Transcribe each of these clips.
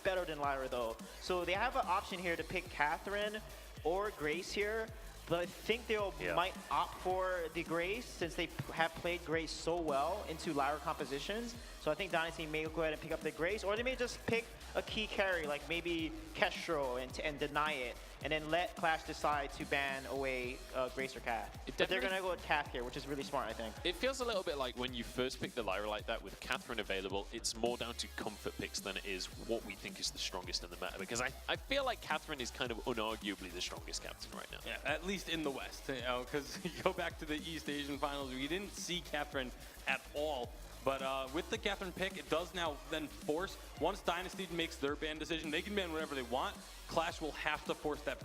better than Lyra though. So they have an option here to pick Catherine or Grace here. But I think they might opt for the Grace since they have played Grace so well into Lyra compositions. So I think Dynasty may go ahead and pick up the Grace, or they may just pick a key carry like maybe Kestrel and deny it, and then let Qlash decide to ban away Grace or Cath. But they're going to go with Cath here, which is really smart, I think. It feels a little bit like when you first pick the Lyra like that with Catherine available, it's more down to comfort picks than it is what we think is the strongest in the meta. Because I feel like Catherine is kind of unarguably the strongest captain right now. Yeah, at least in the West, you know, because you go back to the East Asian Finals, we didn't see Catherine at all. But with the Catherine pick, it does now then force, once Dynasty makes their ban decision, they can ban whatever they want. Qlash will have to force that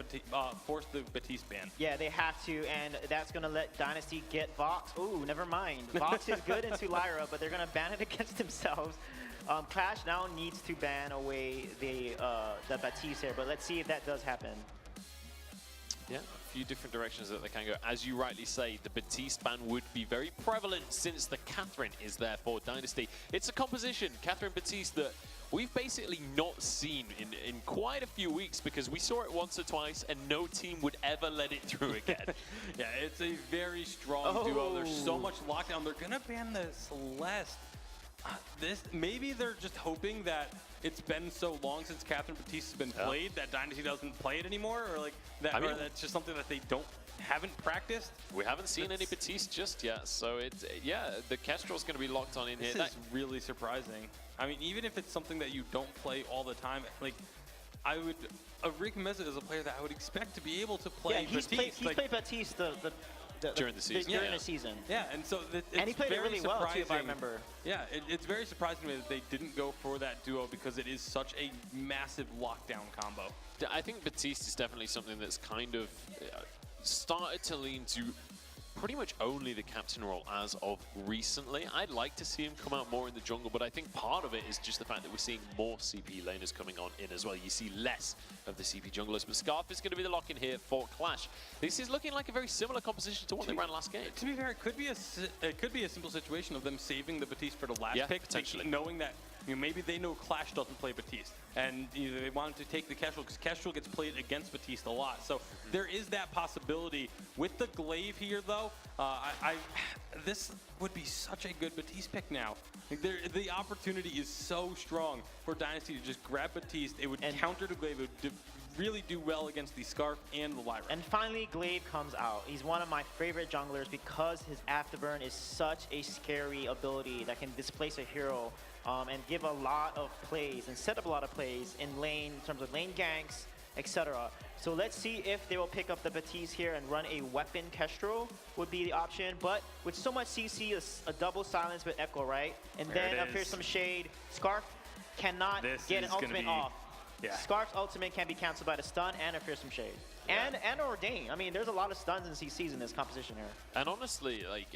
force the Batiste ban. Yeah, they have to, and that's going to let Dynasty get Vox. Ooh, never mind. Vox is good into Lyra, but they're going to ban it against themselves. Qlash now needs to ban away the Batiste here, but let's see if that does happen. Yeah, a few different directions that they can go. As you rightly say, the Batiste ban would be very prevalent since the Catherine is there for Dynasty. It's a composition, Catherine Batiste, that we've basically not seen in quite a few weeks because we saw it once or twice and no team would ever let it through again. Yeah, it's a very strong duo. There's so much lockdown. They're going to ban the Celeste. Maybe they're just hoping that it's been so long since Catherine Batiste has been played that Dynasty doesn't play it anymore, or like that, or that's just something that they haven't practiced. We haven't seen any Batiste just yet, so the Kestrel's going to be locked on in here. This is really surprising. I mean, even if it's something that you don't play all the time, like Rick Meza is a player that I would expect to be able to play. Yeah, he's played Batiste during the season. During the season. Yeah, and so and he played it really well too, if I remember. Yeah, it's very surprising to me that they didn't go for that duo because it is such a massive lockdown combo. I think Batiste is definitely something that's kind of started to lean to pretty much only the captain role as of recently. I'd like to see him come out more in the jungle, but I think part of it is just the fact that we're seeing more CP laners coming on in as well. You see less of the CP junglers, but Scarf is going to be the lock-in here for Qlash. This is looking like a very similar composition to what they ran last game. To be fair, it could be a simple situation of them saving the Batiste for the last pick, potentially. Knowing that maybe they know Qlash doesn't play Batiste, and they wanted to take the Kestrel because Kestrel gets played against Batiste a lot. So there is that possibility. With the Glaive here, though, this would be such a good Batiste pick now. Like the opportunity is so strong for Dynasty to just grab Batiste. It would counter the Glaive. It would really do well against the Scarf and the Lyra. And finally, Glaive comes out. He's one of my favorite junglers because his Afterburn is such a scary ability that can displace a hero and give a lot of plays and set up a lot of plays in lane, in terms of lane ganks, etc. So let's see if they will pick up the Batiste here and run a weapon Kestrel would be the option. But with so much CC, a double silence with Echo, right? And then a Fearsome Shade. Scarf cannot get an ultimate off. Yeah. Scarf's ultimate can be canceled by the stun and a Fearsome Shade. And Ordain. I mean, there's a lot of stuns and CCs in this composition here. And honestly, like,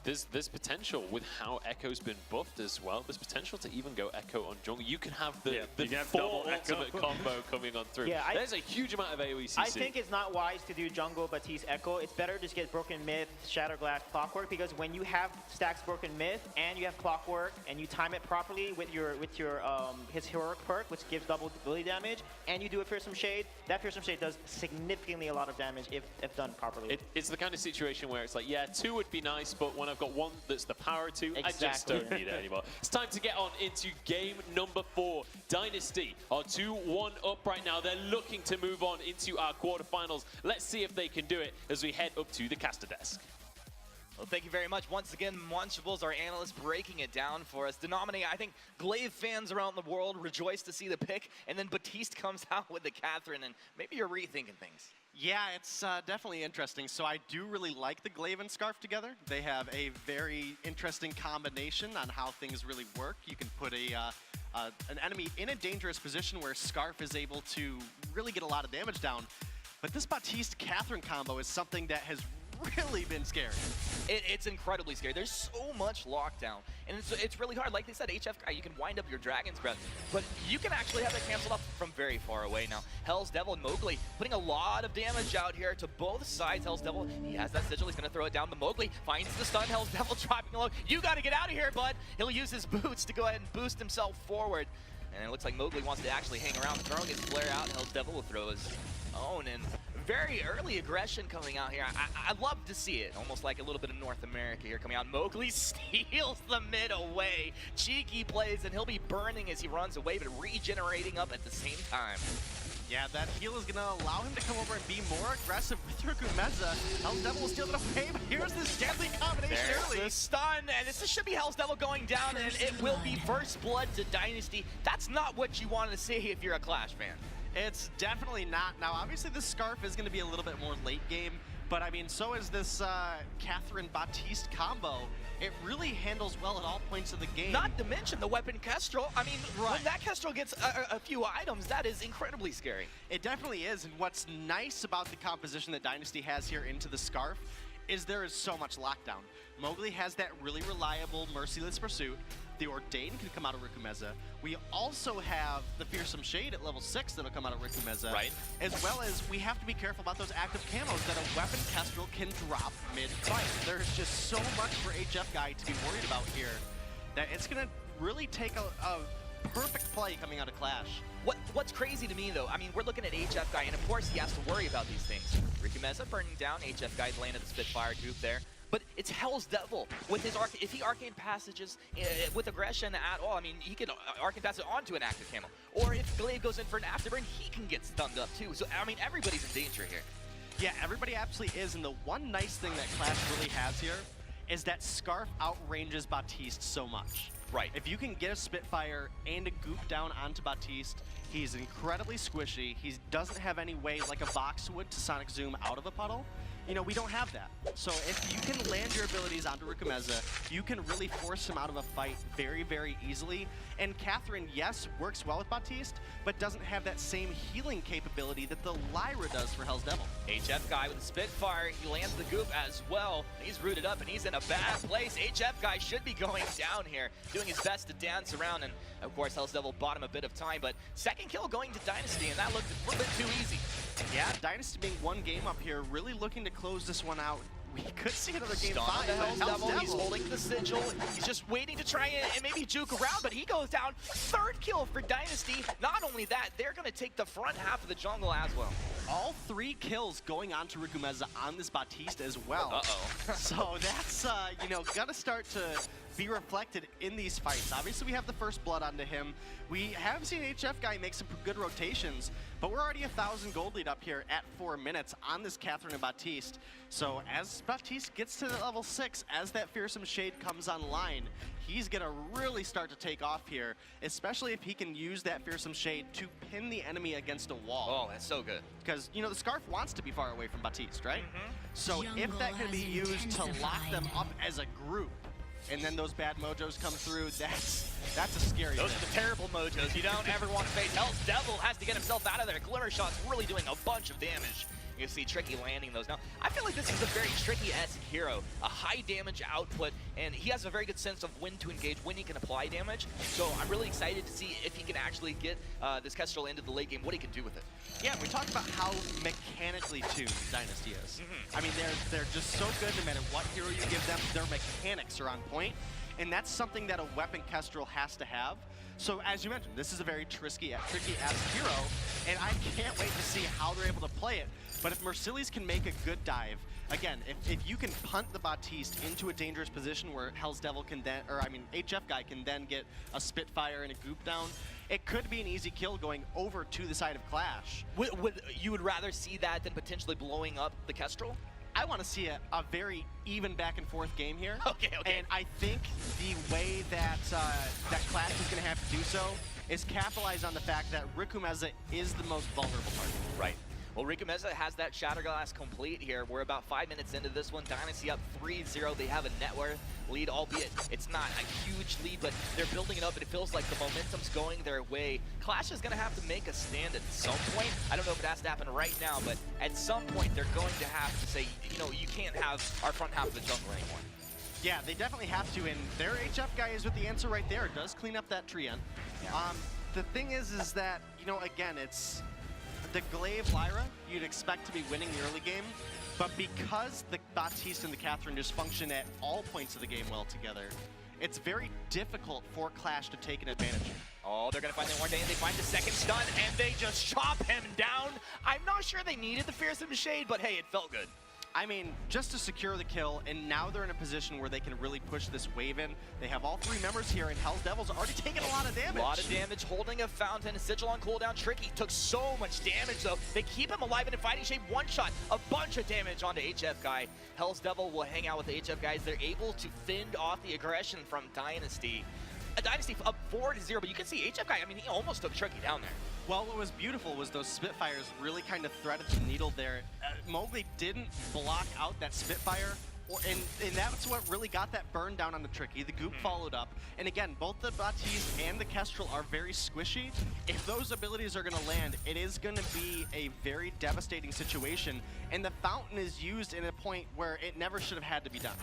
there's potential with how Echo's been buffed as well. There's potential to even go Echo on jungle. You can have the full ultimate combo coming on through. Yeah, there's a huge amount of AoE CC. I think it's not wise to do jungle Batiste Echo. It's better to just get Broken Myth, Shatterglass, Clockwork, because when you have stacks Broken Myth and you have Clockwork and you time it properly with your his heroic perk, which gives double ability damage, and you do a Fearsome Shade, that Fearsome Shade does significantly a lot of damage if done properly. It's the kind of situation where it's like, yeah, 2 would be nice, but when I've got one that's the power of 2, I just don't need it anymore. It's time to get on into game number 4. Dynasty are 2-1 up right now. They're looking to move on into our quarterfinals. Let's see if they can do it as we head up to the caster desk. Well, thank you very much. Once again, Munchables, our analyst, breaking it down for us. Denominating, I think Glaive fans around the world rejoice to see the pick, and then Batiste comes out with the Catherine, and maybe you're rethinking things. Yeah, it's definitely interesting. So I do really like the Glaive and Scarf together. They have a very interesting combination on how things really work. You can put an enemy in a dangerous position where Scarf is able to really get a lot of damage down. But this Batiste-Catherine combo is something that has really been scary. It's incredibly scary. There's so much lockdown, and it's really hard. Like they said, HF guy, you can wind up your Dragon's Breath, but you can actually have that canceled off from very far away now. Hell's Devil and Mowgli putting a lot of damage out here to both sides. Hell's Devil, he has that sigil. He's going to throw it down. The Mowgli finds the stun. Hell's Devil dropping low. You got to get out of here, bud. He'll use his boots to go ahead and boost himself forward. And it looks like Mowgli wants to actually hang around, throwing his flare out. Hell's Devil will throw his own, and very early aggression coming out here. I love to see it, almost like a little bit of North America here coming out. Mowgli steals the mid away. Cheeky plays, and he'll be burning as he runs away, but regenerating up at the same time. Yeah, that heal is going to allow him to come over and be more aggressive with Rukumeza. Hell's Devil will steal it away, but here's this deadly combination There's early. the stun, and this should be Hell's Devil going down, and it will be first blood to Dynasty. That's not what you want to see if you're a Qlash fan. It's definitely not. Now, obviously, this Scarf is going to be a little bit more late game, but I mean, so is this Catherine Baptiste combo. It really handles well at all points of the game. Not to mention the weapon Kestrel. I mean, Right. when that Kestrel gets a few items, that is incredibly scary. It definitely is, and what's nice about the composition that Dynasty has here into the Scarf is there is so much lockdown. Mowgli has that really reliable Merciless Pursuit. The Ordain can come out of Rukumeza. We also have the Fearsome Shade at level 6 that'll come out of Rukumeza. Right. As well as we have to be careful about those active camos that a weapon Kestrel can drop mid-fight. There's just so much for HF Guy to be worried about here that it's going to really take a perfect play coming out of Qlash. What's crazy to me, though, I mean, we're looking at HF Guy, and of course he has to worry about these things. Rukumeza burning down, HF Guy landed the Spitfire group there. But it's Hell's Devil with his if he Arcane Passages with aggression at all. I mean, he can Arcane Passage onto an active camo. Or if Glaive goes in for an Afterburn, he can get stunned up too. So, I mean, everybody's in danger here. Yeah, everybody absolutely is, and the one nice thing that Qlash really has here is that Scarf outranges Baptiste so much. Right. If you can get a Spitfire and a Goop down onto Baptiste, he's incredibly squishy. He doesn't have any way, like a Vox would, to Sonic Zoom out of a puddle. You know, we don't have that. So if you can land your abilities onto Rukumeza, you can really force him out of a fight very, very easily. And Catherine, yes, works well with Baptiste, but doesn't have that same healing capability that the Lyra does for Hell's Devil. HF Guy with the Spitfire, he lands the Goop as well. He's rooted up and he's in a bad place. HF Guy should be going down here, doing his best to dance around, and of course Hell's Devil bought him a bit of time, but second kill going to Dynasty, and that looked a little bit too easy. Yeah, Dynasty being one game up here, really looking to close this one out. We could see another game Stun on 5. the but Hell's Devil. He's holding the sigil. He's just waiting to try and maybe juke around, but he goes down. Third kill for Dynasty. Not only that, they're going to take the front half of the jungle as well. All 3 kills going on to Rukumeza on this Baptiste as well. Uh-oh. So that's, you know, gonna start to be reflected in these fights. Obviously, we have the first blood onto him. We have seen HF Guy make some good rotations, but we're already 1,000 gold lead up here at 4 minutes on this Catherine and Baptiste. So as Baptiste gets to level 6, as that Fearsome Shade comes online, he's gonna really start to take off here, especially if he can use that Fearsome Shade to pin the enemy against a wall. Oh, that's so good. Because, you know, the Scarf wants to be far away from Baptiste, right? So if that can be used to lock them up as a group, and then those bad mojos come through, that's a scary Those thing. are the terrible mojos you don't ever want to face. Hell's Devil has to get himself out of there. Glimmer Shot's really doing a bunch of damage. You see Tricky landing those. Now, I feel like this is a very Tricky-esque hero. A high damage output, and he has a very good sense of when to engage, when he can apply damage. So I'm really excited to see if he can actually get this Kestrel into the late game, what he can do with it. Yeah, we talked about how mechanically tuned Dynasty is. I mean, they're just so good no matter what hero you give them, their mechanics are on point, and that's something that a weapon Kestrel has to have. So as you mentioned, this is a very tricky-esque hero, and I can't wait to see how they're able to play it. But if Merciless can make a good dive, again, if you can punt the Baptiste into a dangerous position where Hell's Devil can then, or I mean, HF Guy can then get a Spitfire and a Goop down, it could be an easy kill going over to the side of Qlash. You would rather see that than potentially blowing up the Kestrel? I want to see a very even back and forth game here. Okay. And I think the way that that Qlash is going to have to do so is capitalize on the fact that Rukumeza is the most vulnerable target. Right. Well, Rukumeza has that Shatterglass complete here. We're about 5 minutes into this one. Dynasty up 3-0. They have a net worth lead, albeit it's not a huge lead, but they're building it up, and it feels like the momentum's going their way. Qlash is going to have to make a stand at some point. I don't know if it has to happen right now, but at some point they're going to have to say, you know, you can't have our front half of the jungle anymore. Yeah, they definitely have to, and their HF Guy is with the answer right there. It does clean up that tree end. Yeah. The thing is that, you know, again, it's the Glaive Lyra you'd expect to be winning the early game, but because the Baptiste and the Catherine just function at all points of the game well together, it's very difficult for Qlash to take an advantage. Oh, they're gonna find the Ordained. They find the second stun, and they just chop him down. I'm not sure they needed the Fearsome Shade, but hey, it felt good. I mean, just to secure the kill, and now they're in a position where they can really push this wave in. They have all 3 members here, and Hell's Devil's already taken a lot of damage. A lot of damage, holding a fountain, Sigil on cooldown. Tricky took so much damage, though. They keep him alive in a fighting shape. One shot, a bunch of damage onto HF Guy. Hell's Devil will hang out with the HF guys. They're able to fend off the aggression from Dynasty. A Dynasty up 4-0, but you can see HF Guy, I mean, he almost took Tricky down there. Well, what was beautiful was those Spitfires really kind of threaded the needle there. Mowgli didn't block out that Spitfire, and that's what really got that burn down on the Tricky. The Goop followed up, and again, both the Baptiste and the Kestrel are very squishy. If those abilities are going to land, it is going to be a very devastating situation, and the Fountain is used in a point where it never should have had to be done.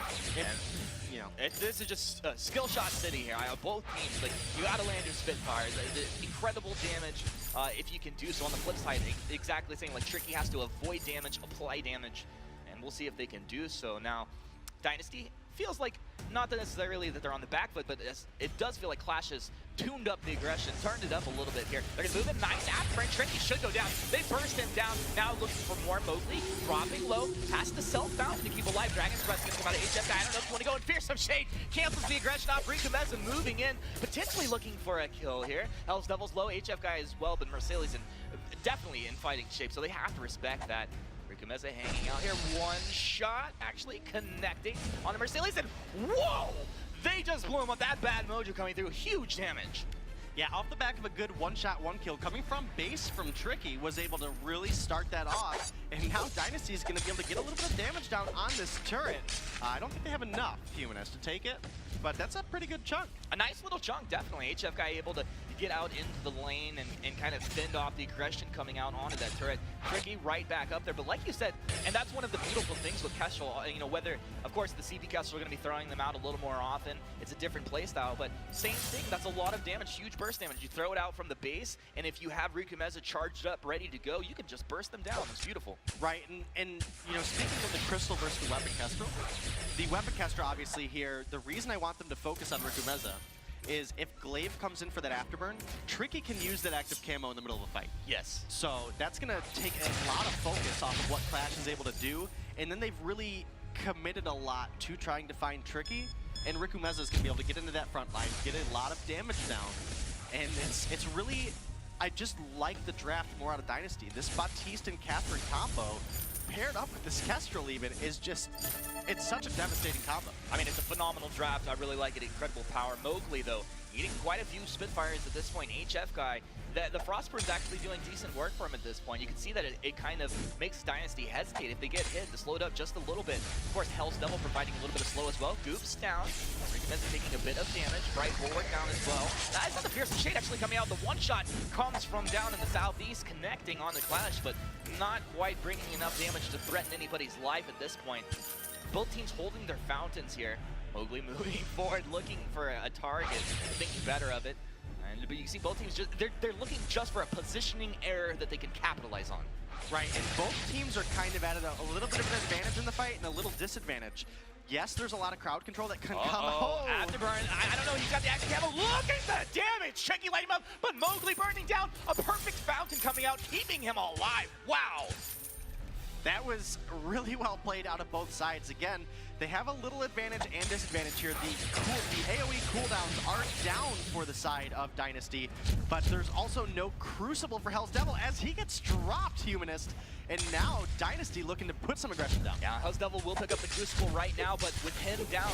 This is just skill shot city here. Both teams, like, you gotta land your Spitfires. The incredible damage if you can do so. On the flip side, exactly saying, like, Tricky has to avoid damage, apply damage, and we'll see if they can do so. Now, Dynasty feels like not necessarily that they're on the back foot, but it does feel like Qlash has tuned up the aggression, turned it up a little bit here. They're gonna move him nice after, and Tricky should go down. They burst him down, now looking for more. Mowgli dropping low, has to self-fountain to keep alive. Dragon's Breath gonna come out of HF Guy. I don't know if you want to go in Fearsome Shade. Cancels the aggression off. Rikumeza moving in, potentially looking for a kill here. Hell's Devil's low, HF Guy as well, but Mercedes definitely in fighting shape, so they have to respect that. Rikumeza hanging out here. One shot actually connecting on the Mercedes, and whoa! They just blew him up. That bad mojo coming through. Huge damage. Yeah, off the back of a good one-shot, one-kill coming from base from Tricky, was able to really start that off. And now Dynasty is going to be able to get a little bit of damage down on this turret. I don't think they have enough Humanist to take it, but that's a pretty good chunk. A nice little chunk, definitely. HF Guy able to get out into the lane and kind of fend off the aggression coming out onto that turret. Tricky right back up there, but like you said, and that's one of the beautiful things with Kestrel, whether, of course, the CP Kestrel are going to be throwing them out a little more often. It's a different playstyle, but same thing. That's a lot of damage, huge burst damage. You throw it out from the base, and if you have Rikumeza charged up, ready to go, you can just burst them down. It's beautiful. Right, and speaking of the Crystal versus the Weapon Kestrel, the Weapon Kestrel obviously here, the reason I want them to focus on Rikumeza is if Glaive comes in for that afterburn, Tricky can use that active camo in the middle of a fight. Yes. So that's going to take a lot of focus off of what Qlash is able to do, and then they've really committed a lot to trying to find Tricky, and Rikumeza is going to be able to get into that front line, get a lot of damage down, and it's really, I just like the draft more out of Dynasty. This Baptiste and Catherine combo, paired up with this Kestrel even, is just, it's such a devastating combo. I mean, it's a phenomenal draft. I really like it. Incredible power. Mowgli, though, eating quite a few Spitfires at this point. HF Guy, the Frostburn's actually doing decent work for him at this point. You can see that it kind of makes Dynasty hesitate if they get hit to slow it up just a little bit. Of course, Hell's Devil providing a little bit of slow as well. Goop's down. Rikumeza taking a bit of damage. Right forward down as well. That's not the Fearsome Shade actually coming out. The one shot comes from down in the southeast, connecting on the Qlash, but not quite bringing enough damage to threaten anybody's life at this point. Both teams holding their fountains here. Mowgli moving forward, looking for a target, thinking better of it. But you see both teams, they're looking just for a positioning error that they can capitalize on. Right, and both teams are kind of at a little bit of an advantage in the fight and a little disadvantage. Yes, there's a lot of crowd control that can come out. Afterburn, I don't know, he's got the active camo. Look at the damage! Tricky light him up, but Mowgli burning down. A perfect fountain coming out, keeping him alive. Wow! That was really well played out of both sides. Again, they have a little advantage and disadvantage here. The AoE cooldowns are down for the side of Dynasty, but there's also no Crucible for Hell's Devil as he gets dropped, Humanist. And now Dynasty looking to put some aggression down. Yeah, Hell's Devil will pick up the Crucible right now, but with him down,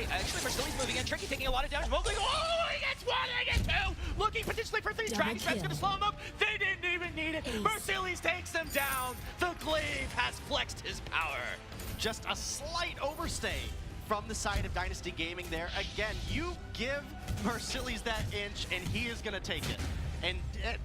actually Mercedes moving in, Tricky taking a lot of damage. Mowgli, oh, he gets one, he gets two! Looking potentially for three. Dragon Breath's gonna slow him up. They didn't even need it. Mercedes takes him down. The Glaive has flexed his power. Just a slight overstay from the side of Dynasty Gaming there. Again, you give Mercedes that inch and he is gonna take it. And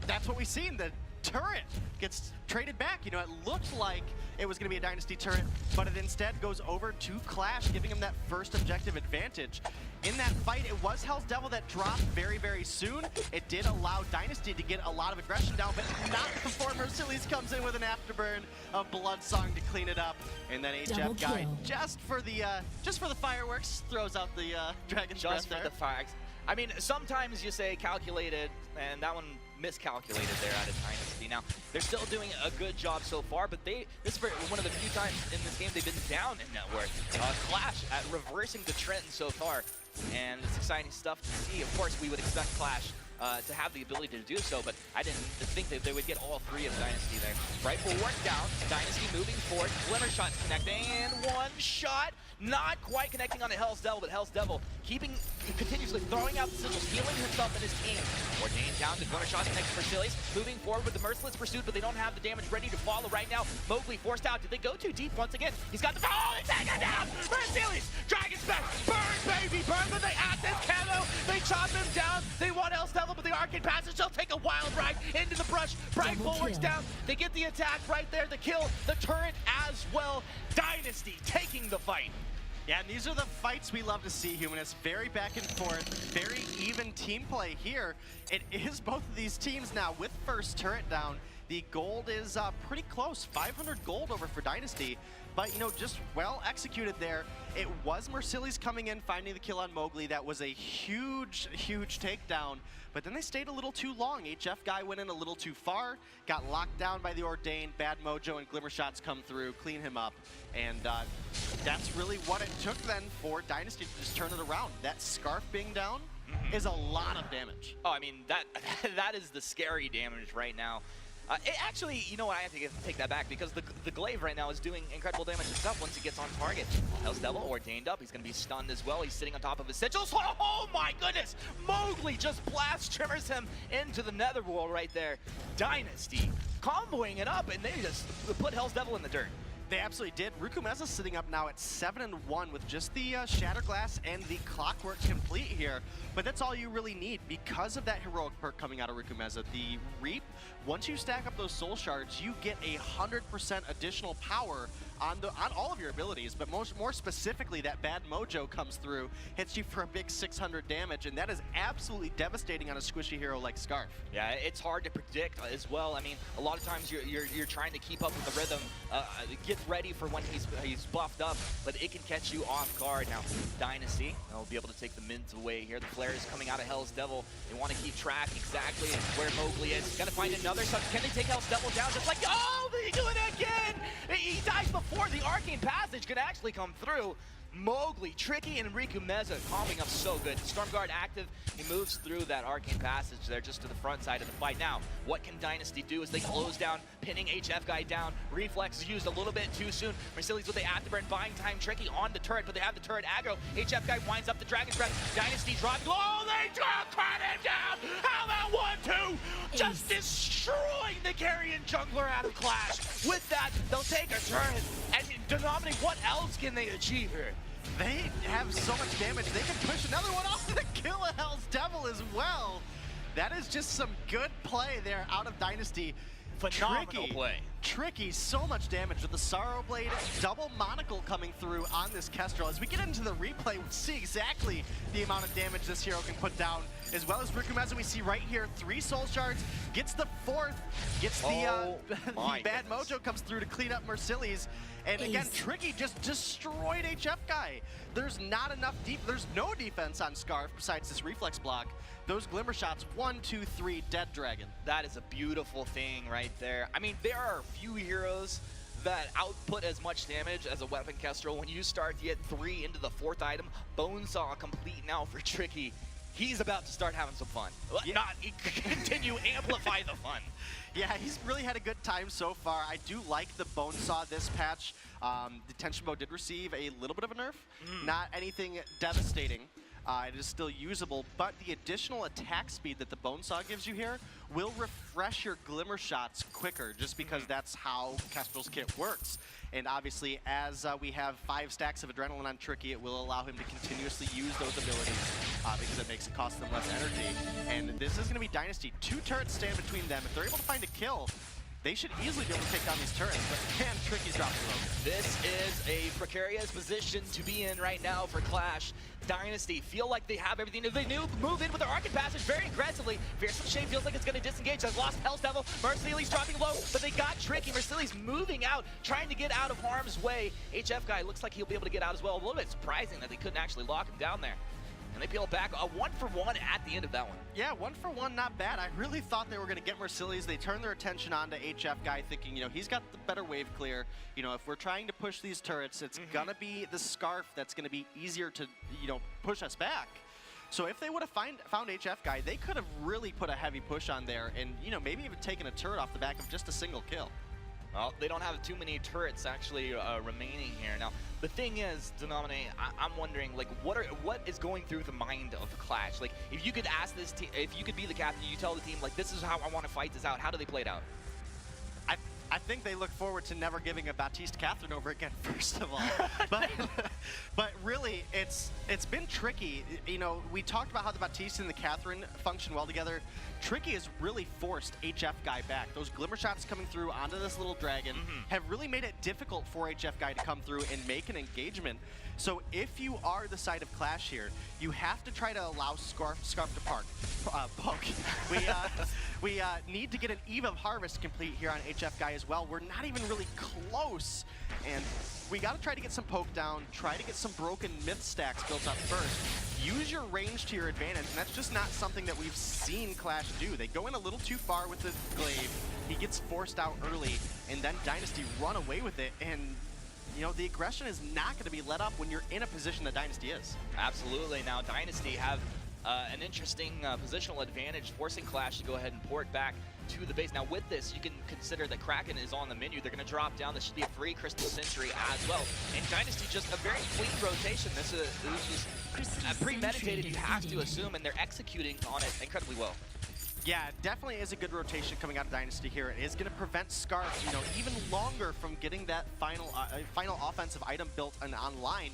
that's what we've seen. The turret gets traded back. It looked like it was going to be a Dynasty turret, but it instead goes over to Qlash, giving him that first objective advantage. In that fight, it was Hell's Devil that dropped very, very soon. It did allow Dynasty to get a lot of aggression down, but not before Mercedes comes in with an afterburn of Blood Song to clean it up. And then HF Guy, just for the fireworks, throws out the Dragon's Breath there. Just for the fire. I mean, sometimes you say calculated, and that one miscalculated there out of Dynasty. Now, they're still doing a good job so far, but this is one of the few times in this game they've been down in net worth. Qlash at reversing the trend so far, and it's exciting stuff to see. Of course, we would expect Qlash to have the ability to do so, but I didn't think that they would get all three of Dynasty there. Rifle work down, Dynasty moving forward, Glimmer shots connecting, and one shot, not quite connecting on a Hell's Devil, but Hell's Devil continuously throwing out the sigils, healing himself and his team. Ordained down to Glimmer shots next for Sillies, moving forward with the Merciless Pursuit, but they don't have the damage ready to follow right now. Mowgli forced out. Did they go too deep once again? He's got the they take him down! Sillies, Dragon's back, burn baby, burn, but they at this camo, they chop him down, they want Hell's Devil, but the Arcane Passage, they'll take a wild ride into the brush. Bright Bulwark's down, they get the attack right there, the kill, the turret as well. Dynasty taking the fight. Yeah, and these are the fights we love to see, Humanists. Very back and forth, very even team play here. It is both of these teams now with first turret down. The gold is pretty close, 500 gold over for Dynasty. But, you know, just well executed there. It was Mercillies coming in, finding the kill on Mowgli. That was a huge, huge takedown. But then they stayed a little too long. HF guy went in a little too far, got locked down by the Ordained. Bad Mojo and Glimmer shots come through, clean him up. And that's really what it took then for Dynasty to just turn it around. That Scarf being down is a lot of damage. Oh, I mean, that is the scary damage right now. Actually, you know what, I have to take that back because the Glaive right now is doing incredible damage himself once he gets on target. Hell's Devil ordained up, he's going to be stunned as well. He's sitting on top of his sigils. Oh my goodness! Mowgli just blast trimmers him into the netherworld right there. Dynasty comboing it up, and they just put Hell's Devil in the dirt. They absolutely did. Rukumeza's sitting up now at 7-1 with just the Shatter Glass and the Clockwork complete here. But that's all you really need because of that heroic perk coming out of Rukumeza. The Reap, once you stack up those soul shards, you get 100% additional power on all of your abilities, but more specifically, that Bad Mojo comes through, hits you for a big 600 damage, and that is absolutely devastating on a squishy hero like Scarf. Yeah, it's hard to predict as well. I mean, a lot of times you're trying to keep up with the rhythm, get ready for when he's buffed up, but it can catch you off guard. Now, Dynasty will be able to take the mids away here. The flare is coming out of Hell's Devil. They want to keep track exactly where Mowgli is. Gonna find another. So can they take Hell's Devil down? Just like, oh, they do it again! He dies before the Arcane Passage could actually come through. Mowgli, Tricky, and Rukumeza combing up so good. Stormguard active, he moves through that Arcane Passage there just to the front side of the fight. Now, what can Dynasty do as they close down, pinning HF guy down. Reflex is used a little bit too soon. Mercillies with the afterburn, buying time. Tricky on the turret, but they have the turret aggro. HF guy winds up the Dragon's Breath. Dynasty dropping. Oh, they just cut him down! How about 1-2? Just destroying the carrion jungler out of Qlash. With that, they'll take a turret. And Denominate, what else can they achieve here? They have so much damage, they can push another one off to kill a Hell's Devil as well. That is just some good play there out of Dynasty. Phenomenal play. Tricky, so much damage with the Sorrow Blade, double Monocle coming through on this Kestrel. As we get into the replay, we see exactly the amount of damage this hero can put down, as well as Rukumeza. We see right here, 3 Soul Shards, gets the 4th, gets the Bad Mojo comes through to clean up Mercillies. And again, Tricky just destroyed HF guy. There's not enough there's no defense on Scarf besides this reflex block. Those Glimmer shots, 1, 2, 3, dead dragon. That is a beautiful thing right there. I mean, there are a few heroes that output as much damage as a weapon Kestrel. When you start to get 3 into the 4th item, Bonesaw complete now for Tricky. He's about to start having some fun. Yeah. Not continue, amplify the fun. Yeah, he's really had a good time so far. I do like the Bonesaw this patch. The Tension Bow did receive a little bit of a nerf. Not anything devastating. It is still usable, but the additional attack speed that the Bonesaw gives you here will refresh your Glimmer shots quicker, just because that's how Kestrel's kit works. And obviously, as we have 5 stacks of Adrenaline on Tricky, it will allow him to continuously use those abilities because it makes it cost them less energy. And this is going to be Dynasty. 2 turrets stand between them. If they're able to find a kill, they should easily be able to take down these turrets, but man, Tricky's dropping low. This is a precarious position to be in right now for Qlash. Dynasty feel like they have everything. They move in with their Arcane Passage very aggressively. Fearsome Shade feels like it's going to disengage. Has lost Hell's Devil. Mercillies dropping low, but they got Tricky. Mercillies moving out, trying to get out of harm's way. HF guy looks like he'll be able to get out as well. A little bit surprising that they couldn't actually lock him down there. And they peel back a 1-for-1 at the end of that one. Yeah, 1-for-1, not bad. I really thought they were going to get Mercilli's. They turned their attention on to HF guy, thinking, you know, he's got the better wave clear. You know, if we're trying to push these turrets, it's going to be the Scarf that's going to be easier to, you know, push us back. So if they would have found HF guy, they could have really put a heavy push on there and, you know, maybe even taken a turret off the back of just a single kill. Well, they don't have too many turrets actually remaining here. Now, the thing is, Denominate, I'm wondering, like, what is going through the mind of Qlash? Like, if you could ask this team, if you could be the captain, you tell the team, like, this is how I want to fight this out. How do they play it out? I think they look forward to never giving a Baptiste Catherine over again, first of all. but really, it's been tricky. You know, we talked about how the Baptiste and the Catherine function well together. Tricky has really forced HF guy back. Those glimmer shots coming through onto this little dragon have really made it difficult for HF guy to come through and make an engagement. So if you are the side of Qlash here, you have to try to allow Scarf to poke. We need to get an Eve of Harvest complete here on HF guy as well. We're not even really close, and we got to try to get some poke down, try to get some broken myth stacks built up first. Use your range to your advantage, and that's just not something that we've seen Qlash do. They go in a little too far with the glaive. He gets forced out early, and then Dynasty run away with it, and you know, the aggression is not going to be let up when you're in a position that Dynasty is. Absolutely. Now, Dynasty have an interesting positional advantage, forcing Qlash to go ahead and port back to the base. Now, with this, you can consider that Kraken is on the menu. They're going to drop down. This should be a free Crystal Sentry as well. And Dynasty, just a very clean rotation. This is just premeditated, you have to assume, and they're executing on it incredibly well. Yeah, it definitely is a good rotation coming out of Dynasty here. It is going to prevent Scarf, you know, even longer from getting that final offensive item built and online.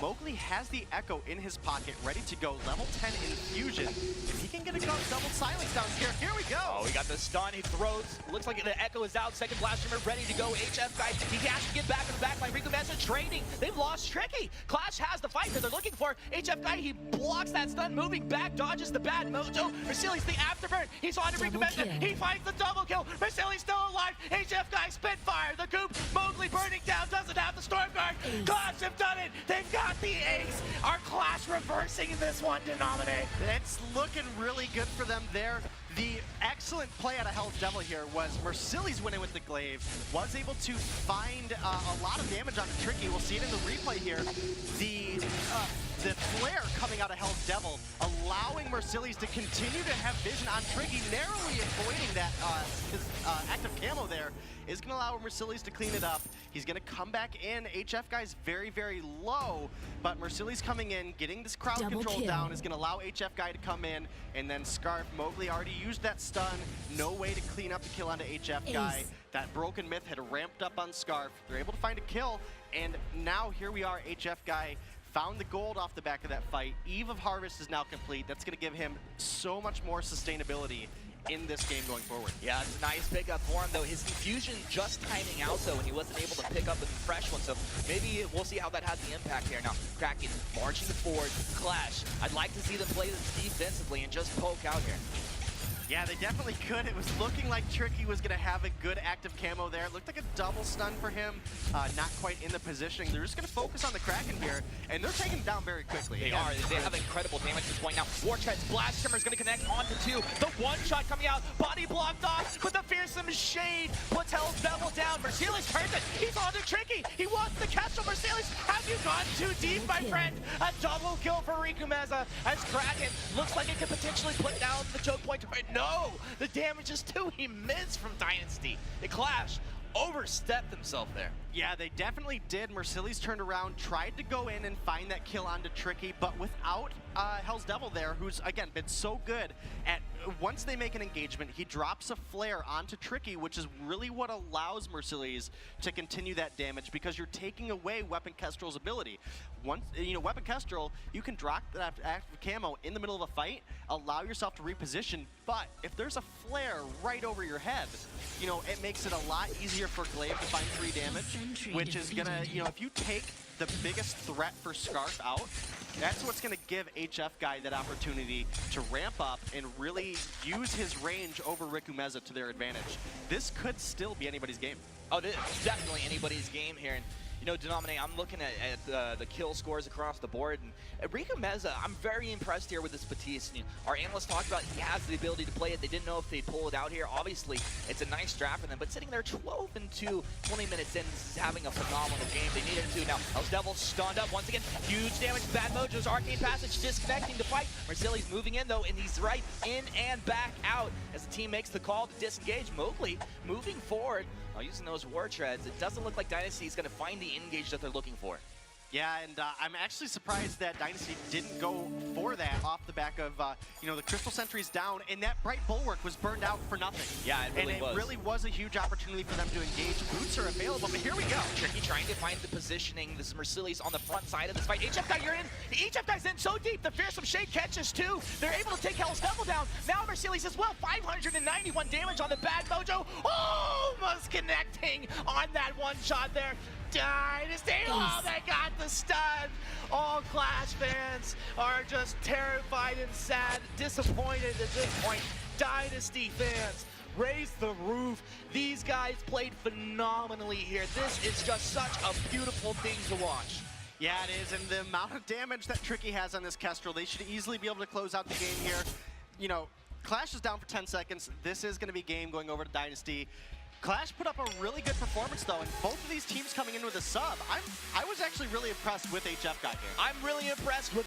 Mowgli has the Echo in his pocket, ready to go. Level 10 Infusion. If he can get a double silence down here we go. Oh, he got the stun. He throws. Looks like the Echo is out. Second blast streamer ready to go. HF guy, he has to get back in the back line. Riku Mesa trading. They've lost Tricky. Qlash has the fight that they're looking for. HF guy, he blocks that stun, moving back, dodges the bad mojo. Mercilli's the afterburn. He's on to Riku Mesa. He finds the double kill. Mercilli's still alive. HF guy, Spitfire. The Coop. Mowgli burning down. Doesn't have the Storm Guard. Qlash have done it. They've got the ace. Are Qlash reversing this one, Denominate? It's looking really good for them there. The excellent play out of Hell's Devil here was Mercilli's winning with the glaive, was able to find a lot of damage on the Tricky. We'll see it in the replay here. The flare coming out of Hell's Devil, allowing Mercilli's to continue to have vision on Tricky, narrowly avoiding that active camo there, is going to allow Mercilli's to clean it up. He's going to come back in. HF guy's very, very low, but Mercilli's coming in, getting this crowd control down, is going to allow HF guy to come in, and then Scarf. Mowgli already used that stun. No way to clean up the kill onto HF guy. That broken myth had ramped up on Scarf. They're able to find a kill, and now here we are. HF guy found the gold off the back of that fight. Eve of Harvest is now complete. That's going to give him so much more sustainability in this game going forward. Yeah, it's a nice pickup for him, though. His infusion just timing out, though, and he wasn't able to pick up a fresh one, so maybe we'll see how that has the impact here. Now, Kraken marching forward. Qlash, I'd like to see them play this defensively and just poke out here. Yeah, they definitely could. It was looking like Tricky was going to have a good active camo there. It looked like a double stun for him. Not quite in the positioning. They're just going to focus on the Kraken here, and they're taking him down very quickly. They are. They have incredible damage at this point. Now, Wartread's Blast Shimmer is going to connect onto two. The one shot coming out, body blocked off, but the fearsome shade puts Hell's Devil down. Mercilli's turns it. He's on to Tricky. He wants the catch on Mercilli's. Have you gone too deep, my friend? A double kill for Riku Mesa as Kraken looks like it could potentially put down the choke point. No, the damage is too immense from Dynasty. The Qlash overstepped himself there. Yeah, they definitely did. Mercilli's turned around, tried to go in and find that kill onto Tricky, but without Hell's Devil there, who's, again, been so good at, once they make an engagement, he drops a flare onto Tricky, which is really what allows Mercilli's to continue that damage, because you're taking away Weapon Kestrel's ability. Once, you know, Weapon Kestrel, you can drop that active camo in the middle of a fight, allow yourself to reposition, but if there's a flare right over your head, you know, it makes it a lot easier for Glaive to find free damage, which is gonna, you know, if you take the biggest threat for Scarf out, that's what's going to give HF guy that opportunity to ramp up and really use his range over Riku Mesa to their advantage. This could still be anybody's game. Oh, this is definitely anybody's game here. And You know, Denominate, I'm looking at the kill scores across the board, and Rico Meza, I'm very impressed here with this Batiste. Our analysts talked about he has the ability to play it. They didn't know if they'd pull it out here. Obviously, it's a nice draft for them, but sitting there 12-2, 20 minutes in, this is having a phenomenal game. They needed to. Now, Hell's Devil stunned up once again. Huge damage. Bad Mojo's Arcane Passage disconnecting the fight. Marceli's moving in, though, and he's right in and back out as the team makes the call to disengage. Mowgli moving forward, using those war treads. It doesn't look like Dynasty is going to find the engage that they're looking for. Yeah, and I'm actually surprised that Dynasty didn't go for that off the back of, you know, the Crystal Sentry's down, and that Bright Bulwark was burned out for nothing. Yeah, it really was. And it really was a huge opportunity for them to engage. Boots are available, but here we go. Tricky trying to find the positioning. This is Mercilius on the front side of this fight. HF guy, you're in. The HF guy's in so deep. The Fearsome Shade catches too. They're able to take Hell's Devil down. Now Mercilius as well. 591 damage on the Bad Mojo. Almost connecting on that one shot there. Dynasty, oh, they got the stun. All Qlash fans are just terrified and sad, disappointed at this point. Dynasty fans, raise the roof. These guys played phenomenally here. This is just such a beautiful thing to watch. Yeah, it is, and the amount of damage that Tricky has on this Kestrel, they should easily be able to close out the game here. You know, Qlash is down for 10 seconds. This is going to be game going over to Dynasty. Qlash put up a really good performance, though, and both of these teams coming in with a sub. I was actually really impressed with HF guy here. I'm really impressed with